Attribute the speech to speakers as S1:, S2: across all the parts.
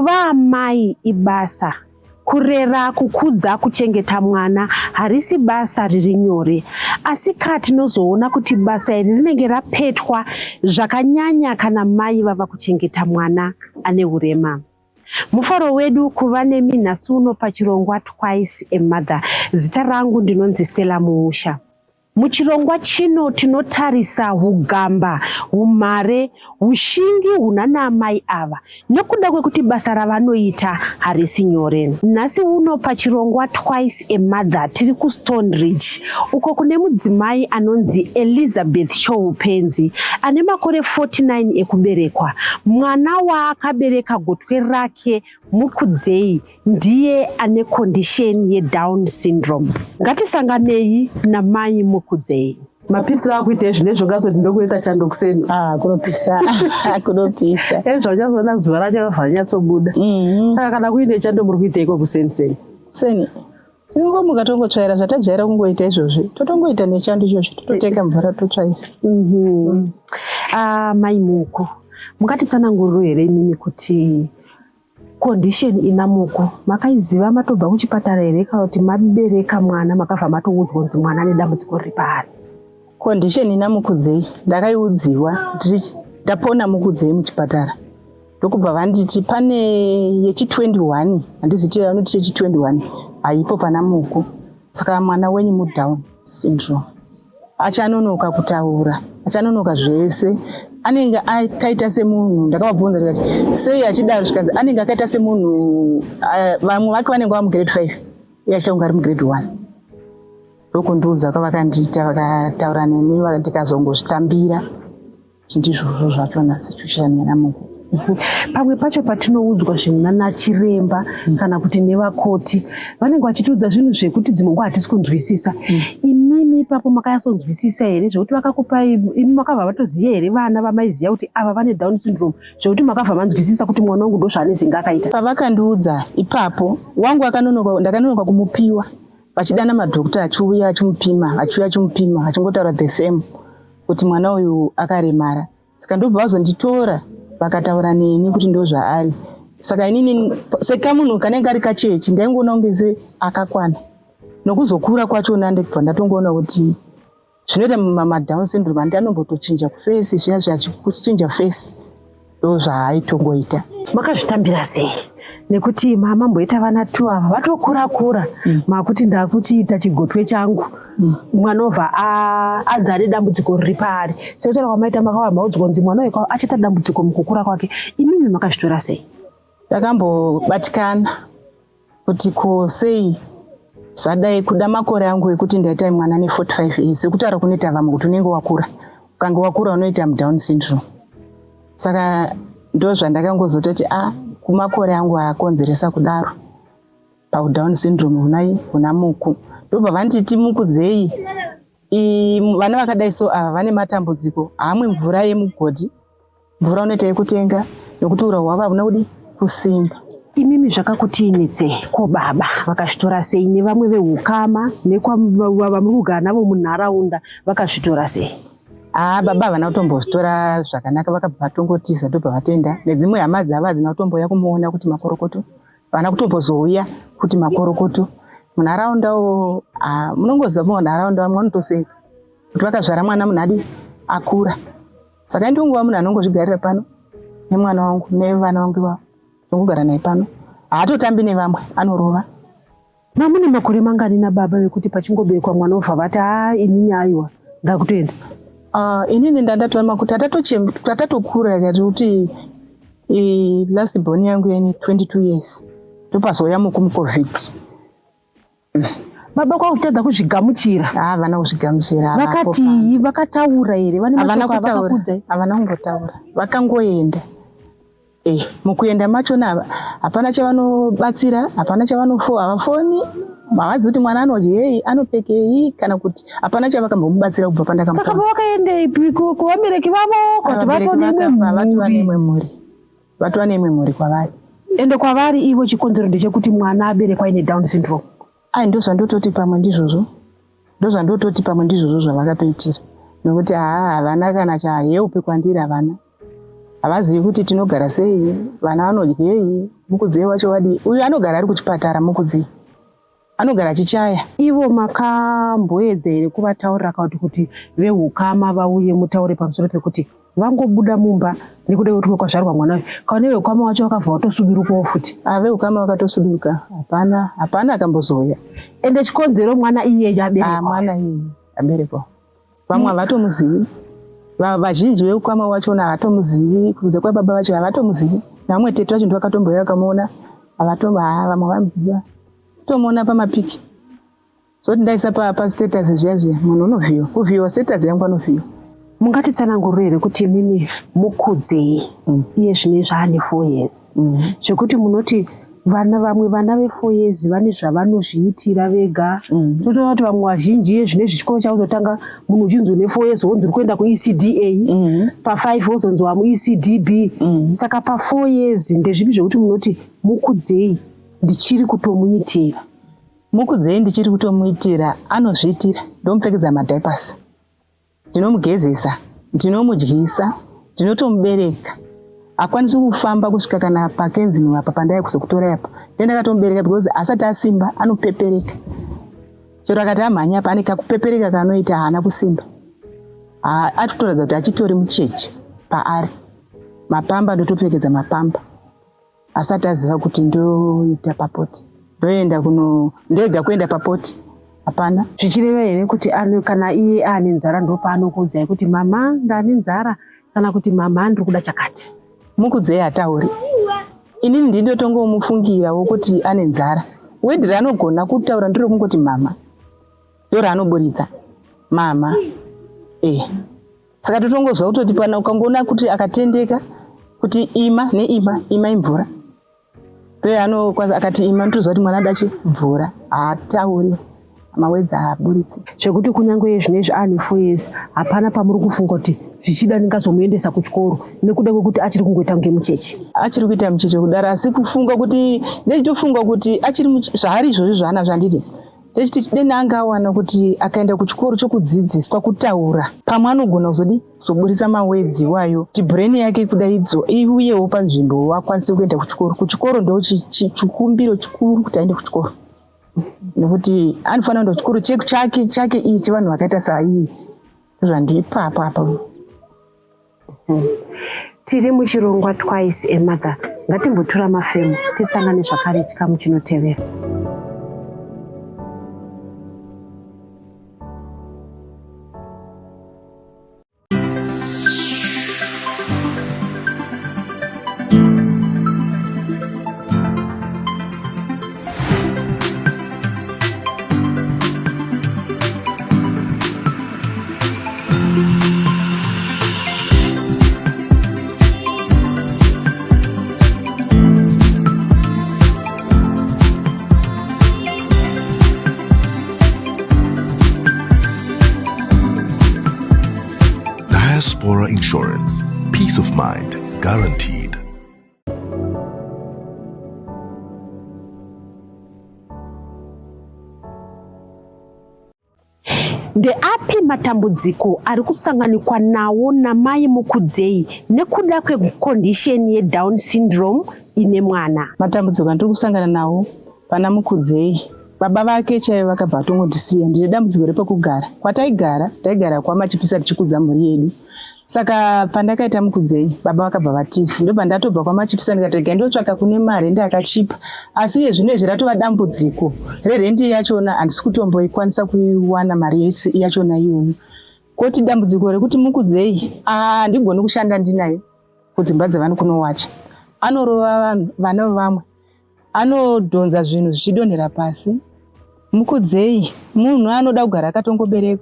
S1: Kuva mai ibasa. Kurera, kukudza, kuchengeta mwana harisi basa riri nyore. Asi kati nozoona kuti basa iri rinenge rapetwa zvakanyanya kana mai vava kuchengeta mwana ane urema. Mufaro wedu kuva nemi nhasi uno pachirongwa Twice a Mother. Zita rangu ndinonzi Stella Muusha. Muchirongwa chino tinotarisa hugamba, humare, hushingi hunana mai ava. Nekuda kwekuti basa ravanoita harisi nyore. Nhasi uno pachirongwa Twice a Mother tiri kuStone Ridge. Uko kune mudzimai anonzi Elizabeth Choupenzi ane makore 49 ekuberekwa. Mwana waakabereka gotwe rake Mukudzei ndiye ane condition ye Down syndrome. Ngatisanganei namai Mukudzei. Mapisi akuite zvinezvo ngazoti ndokuita chando kuseni.
S2: Kunopisa. Kunopisa.
S1: Zvauchazoona zuva racho vanyatsobuda. Saka kana kuine chando muri kuita iko kuseni
S2: seni. Tinongomuka tongotsvaira zvatajaira kungoita izvozvi. Totongoita nechando izvozvi tototeka mvura totsvaira.
S1: Mai Muku, mukatitsananguriro here imimi kuti condition ina Muku makaiziva matobva kuchipatara here kana kuti mabereka mwana makabva matoudzwa kuti mwana ane dambudziko riri paari?
S2: Condition ina Mukudzei ndakaiudziwa ndapona Mukudzei muchipatara. Ndokubva vanditi pane yechi21 handiziti vanoti yechi21 haipo pana Muku. Saka mwana wenyu muDown syndrome. Achanonoka kutaura, achanonoka zvese. Anenge akaita semunhu, ndakamubvunza ndikati sei achidaro zvikanzi anenge akaita semunhu vamwe vake vanenge va mugrade 5 iye achita kunge ari mugrade 1. Ndokundiudza kwavakandiita vakataura nemi ndikazongozvitambira chindizvozvo zvachona situation yanamuku.
S1: Pamwe pacho patinoudzwa zvinhu nachiremba kana kuti nevakoti vanenge vachitiudza zvinhu zvekuti dzimwe nguva hatisi kunzwisisa. Imimi ipapo makanyasonzwisisa here zvekuti vakakupa imi makabva vatoziva here vana vamaiziva kuti ava vane Down syndrome zvekuti makabva manzwisisa kuti mwana wangu ndozvaanenge akaita?
S2: Pavakandiudza ipapo wangu ndakanonoka kumupiwa vachidana madhokota achiuya achimupima achingotaura the same kuti mwana uyu akaremara. Saka ndobva vazonditora vakataura neni kuti ndozvaari. Saka inini sekamunhu kanenge ari kachechi ndaingoona kunge akakwana. Nokuzokura kwachona ndikubva ndatongoona kuti zvinoita maDown syndrome ndanombotochinja kufesi zviya zvachichinja fesi ndozvaaitongoita.
S1: Makazvitambira sei? Nekuti mamamboita vana 2 ava vatokura makuti ndakuchiita chigotwe changu mwana obva adzane dambudziko riri paari. Sekutaura kwamaita makava maudzwa kunzi mwana uyu achaita dambudziko mukukura kwake. Imimi makazvitora sei?
S2: Ndakambobatikana kuti ko sei zvadai kuda makore angu ekuti ndaita mwana ane 45 years sekutaura kunoita vamwe kuti unenge wakura. Ukange wakura unoita muDown syndrome. Saka ndozvandakangozototi kumakore angu akonzeresa kudaro paDown syndrome una Muku. Ndobva vanditi Mukudzei vana vakadai so ava vane matambudziko hamwe mvura yemugodhi, mvura unoita yekutenga nokuti ura hwava huna kudi kusimba.
S1: Imimi zvakakutiinitsei ko baba vakazvitora sei nevamwe vehukama nekwavamuri kugara navo munharaunda vakazvitora sei?
S2: Baba havana kutombozvitora zvakanaka vakabva vatongotiza ndobva vatenda. Nedzimwe hama dzavo hadzina kutomboya kumuona kuti makorokoto. Vana kutombozouya kuti makorokoto. Munharaunda munongoziva munharaunda vamwe vanotoseka kuti vakazvara mwana munhu akura. Saka indonguva munhu anongozvigarira pano nemwana wangu nevana vangu ivavo. Ndongogara naye pano. Haatotambi nevamwe, anorova.
S1: Mamune makore mangani nababa vekuti pachingoberekwa mwana obva vati inini aiwa ndakutoenda?
S2: Inini ndandatwa makuti tatatokura yakati kuti last born yangu yani 22 years. Ndopazouya muCovid.
S1: Baba kwakutadza kuzvigamuchira?
S2: Havana kuzvigamuchira.
S1: Vakati vakataura here? Vane mashoko avakakudza?
S2: Havana kungotaura. Vakangoenda. Mukuenda machona hapana chavanobatsira, hapana havafoni. Mavazi kuti mwana anodye anopfekei kana kuti hapana chavakambomubatsira kubva pandakamubva.
S1: Saka vakaendei kuvabereki vavo kuti
S2: vatova neimwe mhuri kwavari.
S1: Ende kwavari ivo chikonzero ndechekuti mwana aberekwa ine Down syndrome.
S2: Ndozvandototi pamwe ndizvozvo zvavakatoitira. Nokuti havana kana chaheupi kwandiri havana. Havazivi kuti tinogara sei, vana vanodyei, Mukudzei wacho wadi uyu anogara ari kuchipatara. Mukudzei anogara achichaya.
S1: Ivo makamboedza here kuvataurira kuti vehukama vauye mutaure pamusoro pekuti vangobuda mumba nekuda kwekuti kwazvarwa mwana uyu kaone vehukama wacho vakabva vatosudurukawo futi?
S2: Vehukama vakatosuduruka. Hapana akambozoya.
S1: Ende chikonzero mwana iyeye aberekwa?
S2: Mwana iyeye aberekwa. Vamwe havatomuzivi. Vazhinji vehukama wachona havatomuzivi. Kunze kwababa vacho havatomuzivi. Vamwe tete vacho ndovakatomboya vakamuona vamwe vamuziva. Tomuona pamapiki. Zoti ndaisa pastatus zviya munhu unovhiwa. Kuvhiwa status yangu anovhiwa.
S1: Mungatitsanangurire here kuti mimi Mukudzei iye zvine zvaane 4 years zvekuti munoti vamwe vana ve4 years vane zvavanozviitira vega. Totoona kuti vamwe vazhinji iye zvine zvichikoro chauzotanga munhu uchinzi une 4 years wonzi uri kuenda kuECDA, pa5 wozonzi wamuECDB. Saka pa4 years ndezvipi zvekuti munoti Mukudzei ndichiri kutomuitira?
S2: Mukudzei ndichiri kutomuitira, anozviitira. Ndomupfekedza madiapers, ndinomugezesa, ndinomudyisa, ndinotomubereka. Akwanisi kufamba kusvika kana paKensington apa pandaya kuzokutora apa. Ndakatomubereka because asati asimba anopepereka. Chero akati amhanya apa ane kakupepereka kanoita haana kusimba. Atotoradza kuti achitori mucheche paari. Mapamba ndotopfekedza mapamba. Asati aziva kuti ndoita papoti. Ndoenda ndega kuenda papoti. Hapana.
S1: Zvichireva here kuti kana iye ane nzara ndopaanokuudzai kuti mama ndane nzara kana kuti mama ndiri kuda chakati?
S2: Mukudzei hatauri. Inini ndinotongomufungirawo kuti ane nzara. Wedhi raanogona kutaura ndiro kungoti mama. Ndo raanoburitsa mama. Saka totongozwa kutoti pana ukangoona kuti akatendeka kuti ima imvura. Ndo akati ima ndotoziva kuti mwana adachi mvura. Haatauri. Mawedza haaburitsi. Zvekuti
S1: kunyange zvinezvi ane 4 years hapana pamuri kufunga kuti zvichida ndingazomuendesa kuchikoro nekuda kwekuti achiri kungoita kunge mucheche?
S2: Achiri kuita mucheche kudaro, asi kufunga kuti ndechitofunga kuti achiri zvaari izvozvo zvaanazvo handiti. Ndechiti deni angawana kuti akaenda kuchikoro chokudzidziswa kutaura, pamwe anogona kuzoburitsa mawedzi wayo kuti brain yake kudaidzo iuyewo panzvimbo akwanise kuenda kuchikoro. Kuchikoro ndo chikumbiro chikuru kuti aende kuchikoro. Nekuti anofanira kuenda kuchikoro chake iyi chevanhu vakaita saiyi. Zvandipapa apa.
S1: Tiri muchirongwa Twice a Mother. Ngatimbotura mafemo tisangane zvakare chikamu chinotevera.
S3: Diaspora Insurance. Peace of mind guaranteed.
S1: Ndeapi matambudziko ari kusanganikwa nawo namai Mukudzei nekuda kwekondisheni yeDown syndrome ine mwana?
S2: Matambudziko andiri kusangana nawo pana Mukudzei, baba vake chaivo vakabva vatongotisiya. Ndine dambudziko repekugara. Taigara kwaMachipisa tichikudza mhuri yedu. Saka pandakaita Mukudzei, baba vakabva vatisa. Ndo pandatobva kwaMachipisa ndikati ndotsvaka kune mari ndakachipa. Asi zvinezvi ratova dambudziko rerendi yachona handisi kutomboikwanisa kuiwana mari yachona iyoyo. Koti dambudziko rekuti Mukudzei handigoni kushanda ndinaye kudzimba dzevanhu kunowacha. Anorova vana vevamwe. Anodhonza zvinhu zvichidonhera pasi. Mukudzei munhu anoda kugara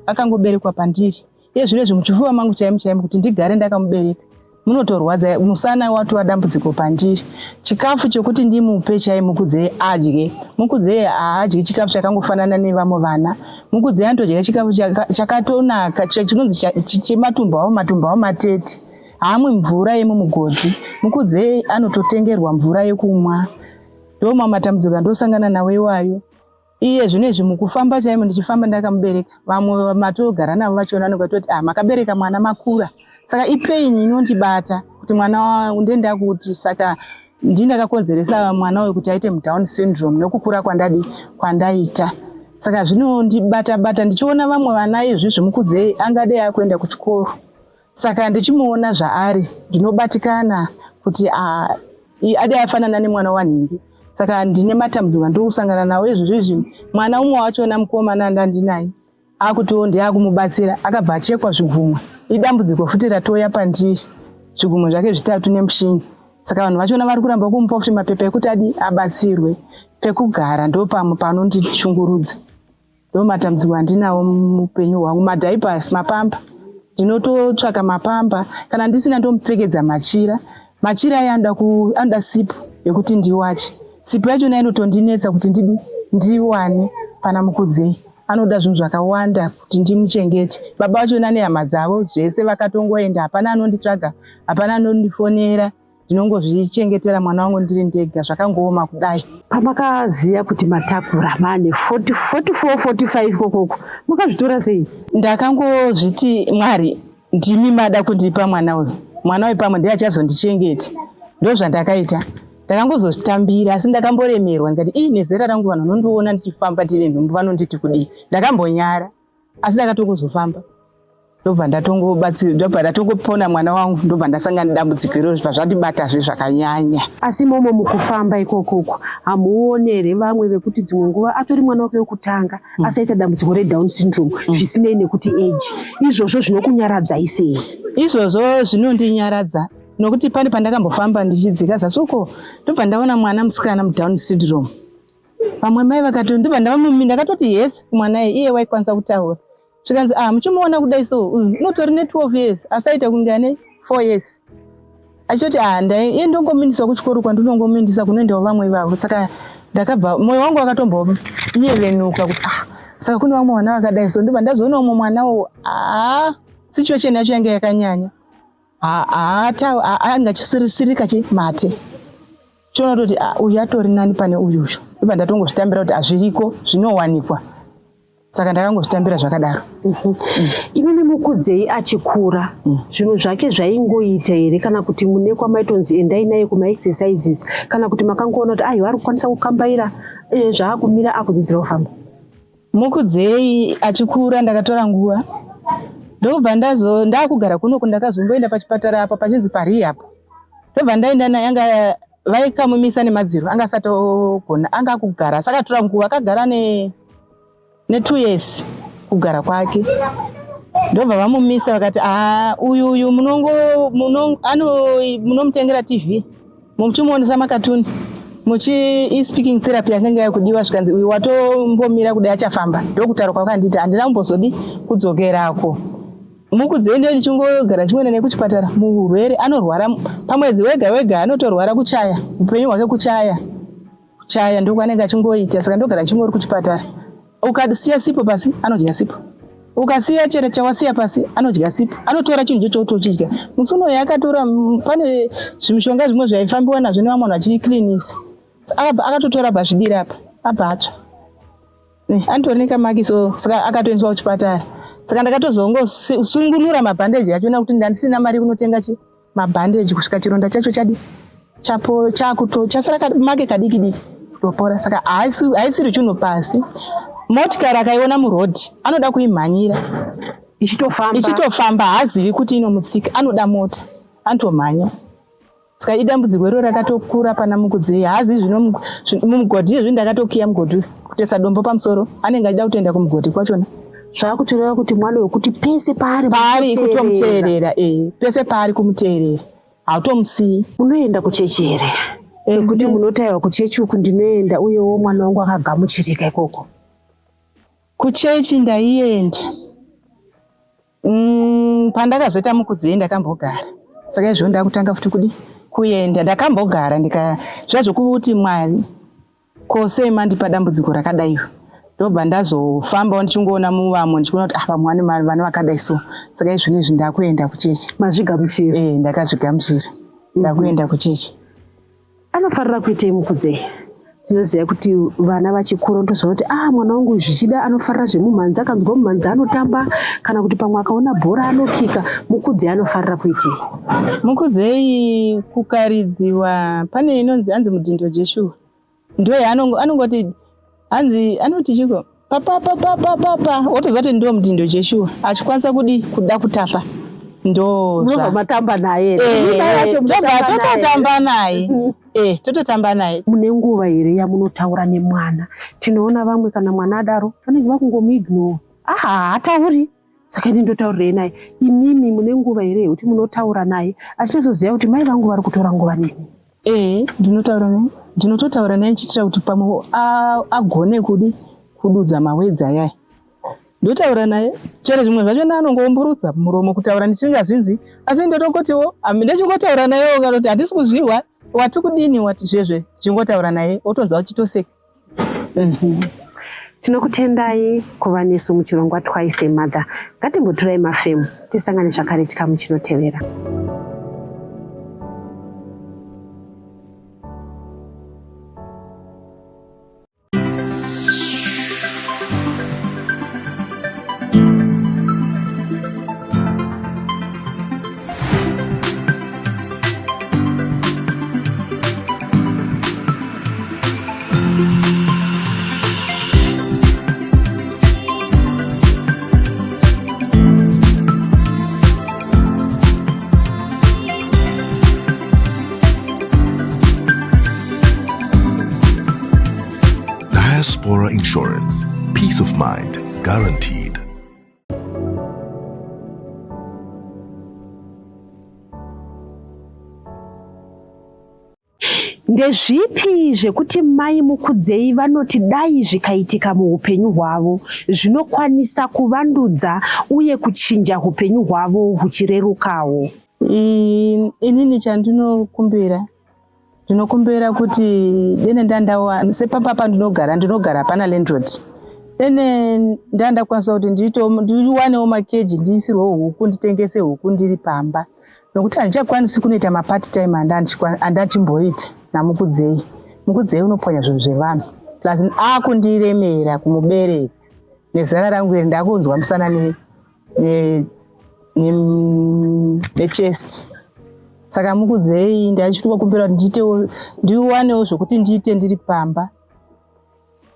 S2: akangoberekwa pandiri. Iye zvinezvi muchifuva mangu chaimo kuti ndigare ndakamubereka munotorwadza, musana watova dambudziko pandiri. Chikafu chokuti ndimupe chai Mukudzei adye. Mukudzei haadyi chikafu chakangofanana nevamwe vana. Mukudzei anotodya chikafu chakatonaka chinonzi chematumbu awo matete. Haamwi mvura yemumugodhi. Mukudzei anototengerwa mvura yekumwa. Ndoma matambudziko andosangana nawo iwayo. Iye zvinezvi mukufamba chaimo ndichifamba ndakamubereka. Vamwe matogara navo vachona vanototi makabereka mwana makura. Saka ipain inondibata kuti mwana ndenda kuti saka ndakakonzeresa mwana uyu kuti aite Down syndrome nokukura kwandaita. Saka zvinondibata ndichiona vamwe vana izvi zvimukudze angade akuenda kuchikoro. Saka ndichimuona zvaari ndinobatikana kuti ade afanana nemwana wanhingi. Saka ndine matambudziko andokusangana nawo izvizvi. Mwana umwe wachona mukomana ndandinaye akuti ndakumubatsira akabva achekwa zvigumwe. Idambudziko futi ratoya pandiri. Zvigumwe zvake 3 nemushini. Saka vanhu vachona vari kuramba kumupa kuti mapepa ekuti abatsirwe. Pekugara ndo pamwe panondichungurudza. Ndo matambudziko andinawo mupenyu hwangu. Madiapers, mapamba. Ndinototsvaka mapamba kana ndisina ndomupfekedza machira. Machira aya anda sipo yekuti ndiwache. Sipo yacho inotondinetsa kuti ndiwane pana mukudze. Anoda zvinhu zvakawanda kuti ndimuchengete. Baba vacho nehama dzavo zvese vakatongoenda, hapana anonditsvaga, hapana anondifonera. Ndinongozvichengetera mwana wangu ndiri ndega, zvakangooma kudai.
S1: Pamakaziya kuti matakura mane 44 45 kokoko mukazvitora sei?
S2: Ndakangozviti Mwari ndimi mada kundipa mwana uyu. Mwana uyu pamwe ndiye achazondichengeta. Ndo zvandakaita. Ndakangozozvitambira asi ndakamboremerwa ndikati nezera rangu vanhu vanondiona ndichifamba tiri nhumbu vanonditi kudii. Ndakambonyara asi ndakatongozofamba. Ndobva ndatongopona mwana wangu, ndobva ndasangana nedambudziko iroro zvazvandibatazve zvakanyanya.
S1: Asi momo mukufamba ikokoko hamuonere vamwe vekuti dzimwe nguva atori mwana wake wekutanga asaita dambudziko reDown syndrome zvisinei nekuti age. Izvozvo zvinokunyaradza isei?
S2: Izvozvo zvinondinyaradza nokuti pane pandakambofamba ndichidzika zasuko ndobva ndaona mwana musikana muDown syndrome. Pamwe mai vakati ndakatoti yes kumwana iye waikwanisa kutaura. Chikanzi muchimuona kudai so unotori ne12 years asaita kunge ane 4 years. Achoti ndongomindiswa kuchikoro kwandinongomindisa kunoendawo vamwe ivavo. Saka ndakabva moyo wangu wakatomboyevenuka kuti saka kune vamwe vana vakadai so ndobva ndazoona umwe mwanawo situation yacho yanga yakanyanya. Angachisirika chimate. Chiona kuti uyu atori nani pane uyuzvo. Ndobva ndatongozvitambira kuti azviriko zvinowanikwa. Saka ndakangozvitambira zvakadaro.
S1: Imimi mukudzei achikura zvinhu zvake zvaingoita here kana kuti mune kwamaitonzi endai naye kuma exercises kana kuti makangoona kuti ari kukwanisa kukambaira zvaakumira akudzidzira kufamba?
S2: Mukudzei achikura ndakatora nguva ndobva ndakugara kuno ndakazomboenda pachipatara apa pachinzi parehab. Ndobva ndaenda naye anga vaikamumisa nemadziro anga asatogona anga kugara. Saka tora nguva akagara ne 2 years kugara kwake. Ndobva vamumisa vakati uyu munomutengera TV muchimuonesa makatuni speaking therapy yakanga yakudiwa zvikanzi uyu watombomira kudai achafamba. Ndokutaura kwakanditi handina kumbozodi kudzokerako. Mukudzei ndichingogara chimwena nekuchipatara. Murwere anorwara pamwedzi wega anotorwara kuchaya, upenyu hwake kuchaya ndokwanenge achingoita. Saka ndogara chingori kuchipatara. Ukasiya sipo pasi anodya sipo. Ukasiya chere chawasiya pasi anodya sipo. Anotora chinhu chotochidya. Musuno yakatora pane zvimishonga zvimwe zvaifambiwa nazvo nevamwe vanhu vachiklinisa. Akatotora bazvidira apa abatsva. Antooneka maki so saka akatoendeswa kuchipatara. Saka ndakatozongosungunura mabhandeji yacho nekuti ndandisina mari kunotenga mabhandeji kusvika chironda chacho chasara make kadiki kutopora. Saka haisiri chinhu pasi. Motikari akaiona murodhi anoda kuimhanyira ichitofamba haazivi kuti inomutsika anoda mota anotomhanya. Saka idambudziko iroro rakatokura pana mukudzei. Haazivi mumugodhi izvi ndakatokiya mugodhi kutesa dombo pamusoro anenge achida kutoenda kumugodhi kwachona.
S1: Zvakutoreva kuti mwana wekuti pese paari
S2: kutomuteerera. Pese paari kumuteerera hautomusii.
S1: Unoenda kuchechi here? Kuti munotaiwa kuchechi uku ndinoenda uyewo mwana wangu akagamuchirika ikoko?
S2: Kuchechi ndaienda. Pandakazoita mukudzei ndakambogara. Saka izvo ndakutanga futi kuenda. Ndakambogara zvazvokuti Mwari kose mandipa dambudziko rakadaiwo. Ndobva ndazofamba ndichingoona muvamo ndichiona kuti vamwe vana vakadai so. Saka izvonizvi ndakuenda kuchechi.
S1: Mazvigamuchira?
S2: Ndakazvigamuchira. Ndakuenda kuchechi.
S1: Anofarira kuitei mukudzei? tinoziva kuti vana vachikura ndozoona kuti mwana wangu zvichida anofarira zvemumhanzi, akanzwa mumhanzi anotamba, kana kuti pamwe akaona bhora anokika. Mukudzei anofarira kuitei?
S2: Mukudzei kukaridziwa pane inonzi hanzi mudhindo Jeshua, ndiyo anongoti hanzi anoti chiko papa wotozati ndo mudhindo Jeshua achikwanisa kuda kutapa ndo
S1: matamba naye
S2: tototamba naye.
S1: Mune nguva here yamunotaura nemwana? Tinoona vamwe kana mwana adaro vanenge vakungomuignore, hatauri, saka ini ndotaurire naye. Imimi mune nguva here yekuti munotaura naye achitozoziva kuti mai vangu vari kutora nguva neni?
S2: Ndinototaura naye nchitira kuti pamwe agone kududza mawedzi ayaye. Ndotaura naye chero zvimwe zvacho anongoomburutsa muromo kutaura ndisingazvinzi, asi ndotongotiwo ndechingotaura naye ukati handisi kuzviwa wati kudini wati zvezve chingotaura naye otonzwa uchitoseka.
S1: Tinokutendai kuva nesu muchirongwa Twice a Mother. Ngatimboturai mafemu tisangane zvakare chikamu chinotevera.
S3: Diaspora Insurance. Peace of mind guaranteed.
S1: Ndezvipi zvekuti mai Mukudzei vanoti dai zvikaitika muupenyu hwavo zvinokwanisa kuvandudza uye kuchinja upenyu hwavo huchirerukawo?
S2: Inini chandinokumbira kuti dene ndandawa sepapa ndinogara pana landlord. Dene ndandakwanisa kuti ndiwanewo makeji ndiisirwewo huku nditengese huku ndiri pamba. Nokuti handichakwanisi kunoita mapart time andachimboita naMukudzei. Mukudzei unoponya zvinhu zvevanhu. Plus akundiremera kumubereka. Nezara rangu iri ndakunzwa musana nechest. Saka Mukudzei ndachitokumbira kuti ndiwanewo zvokuti ndiite ndiri pamba.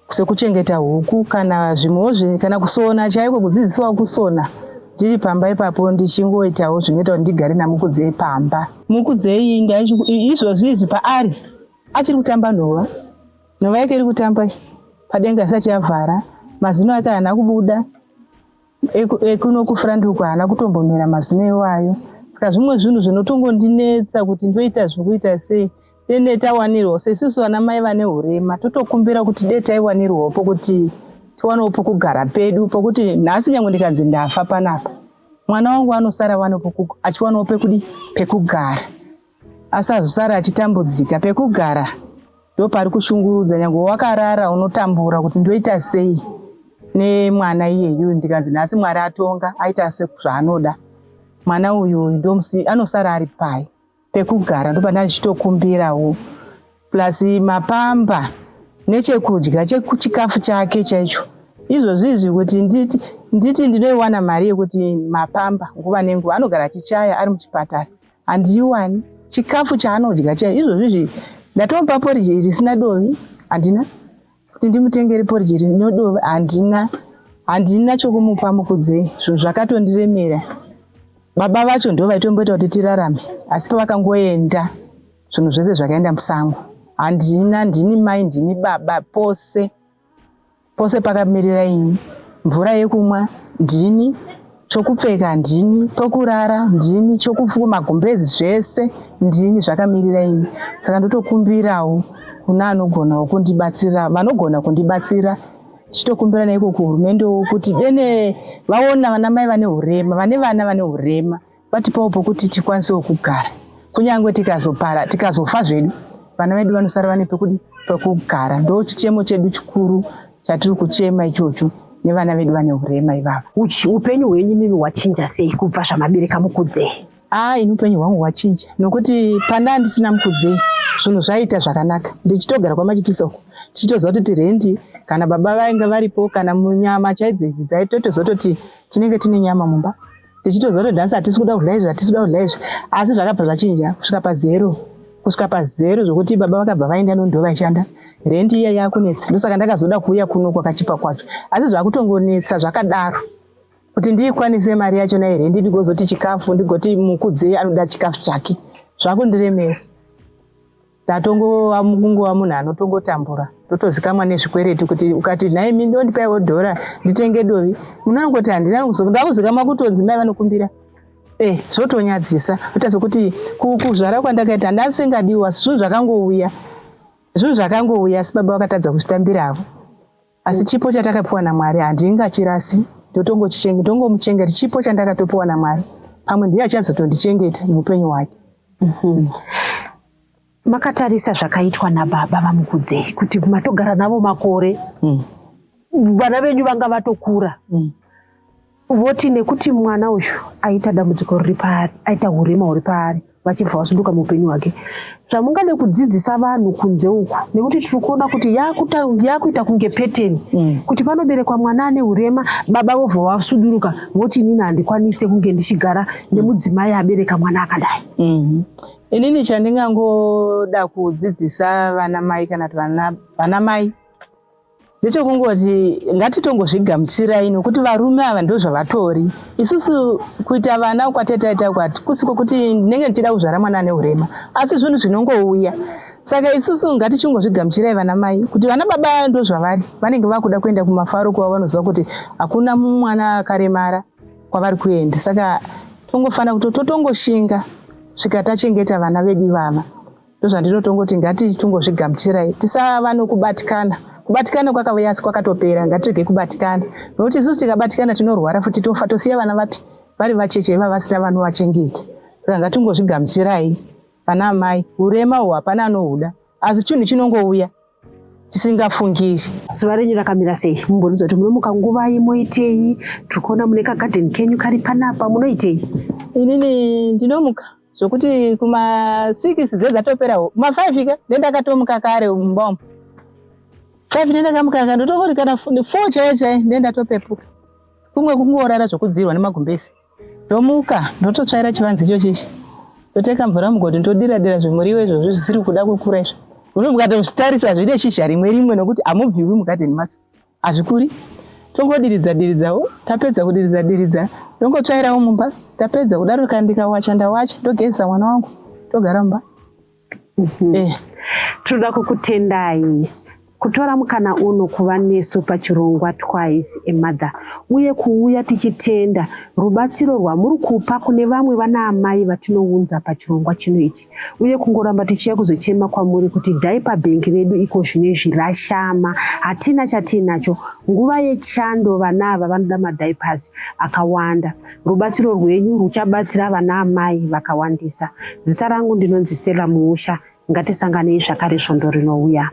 S2: Sekuchengeta huku kana zvimwewo kana kusona chaiko, kudzidziswa kusona ndiri pamba ipapo ndichingoitawo zvinoita kuti ndigare naMukudzei pamba. Mukudzei izvozvi paari achiri kutamba nhova yake iri kutamba padenga asati yavhara, mazino ake haana kubuda, ekuno kufuranduku haana kutombomera mazino iwayo. Saka zvimwe zvinhu zvinotongondinetsa kuti ndoita zvokuita sei. Dene tawanirwa sesusu vana mai vane urema totokumbira kuti dai taiwanirwawo pokuti tiwanewo pokugara pedu, pokuti nhasi nyangwe ndikanzi ndafa panapa mwana wangu anosara achiwanawo pekugara, asazosara achitambudzika. Pekugara ndopari kushungurudza, nyangwe wakarara unotambura kuti ndoita sei nemwana iyeyu. Ndikanzi nhasi Mwari atonga aita sezvaanoda, mwana uyu anosara ari pai. Pekugara ndopana ndichitokumbirawo, plus mapamba nechekudya chechikafu chake chaicho. Izvozvizvi kuti nditi ndinoiwana mari yekuti mapamba nguva nenguva anogara achichaya ari muchipatara, handiiwani. Chikafu chaanodya chaicho izvozvizvi ndatomupa poriji risina dovi, handina. Kuti ndimutengere poriji rino dovi, handina chokumupa Mukudzei. Zvinhu zvakatondiremera. Baba vacho ndo vaitomboita kuti tirarame, asi pavakangoenda zvinhu zvese zvakaenda musango. Ndini mai ndini baba, pose pakamirira ini. Mvura yekumwa ndini, chokupfeka ndini, pokurara ndini, chokufuka magumbezi zvese ndini, zvakamirira ini. Saka ndotokumbirawo kuna vanogona kundibatsira. Chitokumbira naiko kuhurumende kuti dene vaona vana mai vane urema, vana vane urema, vatipawo pokuti tikwanisewo kugara. Kunyangwe tikazofa zvedu, vana vedu vanosara vane pekugara. Ndo chichemo chedu chikuru chatiri kuchema ichocho, nevana vedu vane urema ivava.
S1: Upenyu hwenyu nini hwachinja sei kubva zvamabereka Mukudzei?
S2: Ini upenyu hwangu hwachinja nokuti pandanga ndisina Mukudzei zvinhu zvaita zvakanaka. Ndichitogara kwamachipisa uko tichitoziva kuti rendi kana baba vainge varipo kana munyama chaidzo idzi dzaitotozototi tinenge tine nyama mumba tichitoziva kuti nhasi hatisi kuda kudya izvi hatisi kuda kudya izvi asi zvakabva zvachinja kusvika pazero zvokuti baba vakabva vaenda nondo vaishanda rendi iya yakunetsa ndosaka ndakazoda kuuya kuno kwakachipa kwacho asi zvakutongonetsa zvakadaro kuti ndiikwanise mari yachona irendi ndigozoti chikafu ndigoti mukudze anoda chikafu chake zvakundiremera ndatongova mukungova munhu anotongotambura totozikamwa nezvikwereti kuti ukati nhai mi ndondipaiwo dhora nditenge dovi munhu anongoti handina ndakuzikama kutonzi mai vanokumbira zvotonyadzisa kuita sokuti kuzvara kwandakaita handasingadiwa zvinhu zvakangouya asi baba vakatadza kuzvitambiravo asi chipo chatakapiwa naMwari handingachirasi ndotongomuchengeta chipo chandakatopiwa naMwari pamwe ndiye achazotondichengeta muupenyu hwake.
S1: Makatarisa zvakaitwa nababa vamukudze kuti matogara navo makore vana venyu vanga vatokura voti nekuti mwana uyu aita dambudziko riri paari aita urema huri paari vachibva vasunduka muupenyu hwake zvamungade kudzidzisa vanhu kunze uku nekuti tiri kuona kuti yakuita kunge peteni kuti panoberekwa mwana ane urema baba vobva vasuduruka voti inini handikwanise kunge ndichigara nemudzimai abereka mwana akadai.
S2: Inini chandingangoda kudzidzisa vanamai kana kuti vanamai ndechokungoti ngatitongozvigamuchirai nokuti varume ava ndozvavatori isusu kuita vana kwatetaita kwati kusiko kuti ndinenge ndichida kuzvara mwana ane urema asi zvinhu zvinongouya saka isusu ngatichingozvigamuchirai vanamai kuti vana baba ndozvavari vanenge vakuda kuenda kumafaro kwavo vanoziva kuti hakuna mwana akaremara kwavari kuenda saka tongofana kuti totongoshinga svika tachengeta vana vedu ivava ndozvandinotongoti ngatichingozvigamuchirai tisava nokubatikana kubatikana kwakauya asi kwakatopera ngatirege kubatikana nokuti isusu tikabatikana tinorwara futi tofa tosiya vana vapi vari vacheche iva vasina vanovachengeta saka ngatingozvigamuchirai vana amai urema uhwu hapana anohuda asi chinhu chinongouya tisingafungiri.
S1: Zuva renyu rakamira sei? Mumbonidza kuti munomuka nguva moitei? Tiri kuona mune kagadheni kenyu kari panapa munoitei?
S2: Inini ndinomuka zvokuti kuma6 dzedzatoperawo kuma5 ka ndendakatomuka kare mumba umu 5 ndendakamuka ndototi kana 4 chaiye ndendatopepuka kumwe kungorara zvokudzirwa nemagumbezi ndomuka ndototsvaira chivanze ichochechi ndoteka mvura mugodhi ndodira zvimuriwo izvozvo zvisiri kuda kukura izvo uno mukatozvitarisa zvine shizha rimwe nokuti hamubviwi mugadheni macho hazvikuri tongodiridzawo tapedza kudiridza ndongotsvairawo mumba tapedza kudaro ndikawacha ndawacha ndogezesa mwana wangu togara mumba.
S1: Tinoda kukutendai kutora mukana uno kuva nesu pachirongwa Twice a Mother uye kuuya tichitenda rubatsiro rwamuri kupa kune vamwe vana amai vatinounza pachirongwa chino ichi uye kungoramba tichiya kuzochema kwamuri kuti dhaipa bhengi redu iko zvinezvi rashama hatina chatinacho nguva yechando vana ava vanoda madhaipasi akawanda rubatsiro rwenyu ruchabatsira vana amai vakawandisa. Zita rangu ndinonzi Stella Muusha ngatisanganei zvakare svondo rinouya.